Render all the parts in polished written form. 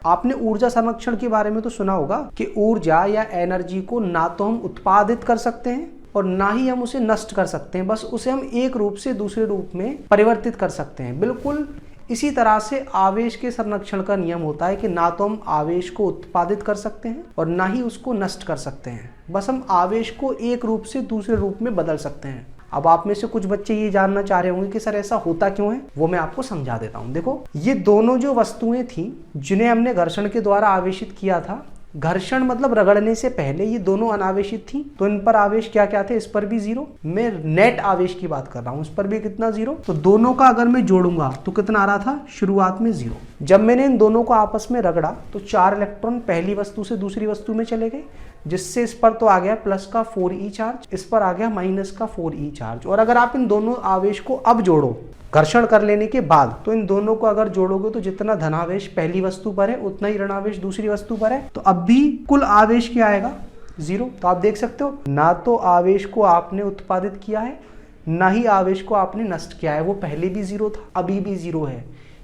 आपने ऊर्जा संरक्षण के बारे में तो सुना होगा कि ऊर्जा या एनर्जी को ना तो हम उत्पादित कर सकते हैं और ना ही हम उसे नष्ट कर सकते हैं, बस उसे हम एक रूप से दूसरे रूप में परिवर्तित कर सकते हैं। बिल्कुल इसी तरह से आवेश के संरक्षण का नियम होता है कि ना तो हम आवेश को उत्पादित कर सकते हैं और ना ही उसको नष्ट कर सकते हैं, बस हम आवेश को एक रूप से दूसरे रूप में बदल सकते हैं। अब आप में से कुछ बच्चे ये जानना चाह रहे होंगे कि सर ऐसा होता क्यों है, वो मैं आपको समझा देता हूँ। देखो, ये दोनों जो वस्तुएं थी जिन्हें हमने घर्षण के द्वारा आवेशित किया था, घर्षण मतलब रगड़ने से पहले ये दोनों अनावेशित थी, तो इन पर आवेश क्या क्या थे, इस पर भी जीरो। मैं नेट आवेश की बात कर रहा हूं, इस पर भी कितना, जीरो। तो दोनों का अगर मैं जोड़ूंगा तो कितना आ रहा था, शुरुआत में जीरो। जब मैंने इन दोनों को आपस में रगड़ा तो 4 इलेक्ट्रॉन पहली वस्तु से दूसरी वस्तु में चले गए, जिससे इस पर तो आ गया प्लस का 4e चार्ज, इस पर आ गया माइनस का 4e चार्ज। और अगर आप इन दोनों आवेश को अब जोड़ो घर्षण कर लेने के बाद, तो इन दोनों को अगर जोड़ोगे तो जितना धनावेश पहली वस्तु पर है उतना ही ऋणावेश दूसरी वस्तु पर है, तो अब भी कुल आवेश क्या आएगा, जीरो। तो आप देख सकते हो, ना तो आवेश को आपने उत्पादित किया है ना ही आवेश को आपने नष्ट किया है। वो पहले भी जीरो था, अभी भी जीरो है,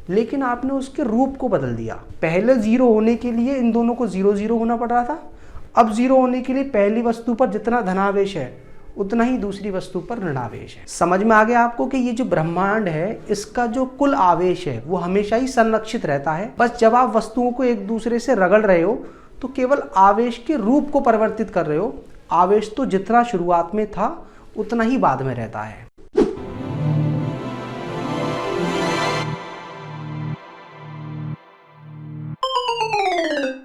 लेकिन आपने उसके रूप को बदल दिया। पहले जीरो होने के लिए इन दोनों को 0 0 होना पड़ रहा था, अब जीरो होने के लिए पहली वस्तु पर जितना धनावेश है उतना ही दूसरी वस्तु पर ऋणावेश है। समझ में आ गया आपको कि ये जो ब्रह्मांड है इसका जो कुल आवेश है वो हमेशा ही संरक्षित रहता है। बस जब आप वस्तुओं को एक दूसरे से रगड़ रहे हो तो केवल आवेश के रूप को परिवर्तित कर रहे हो। आवेश तो जितना शुरुआत में था उतना ही बाद में रहता है।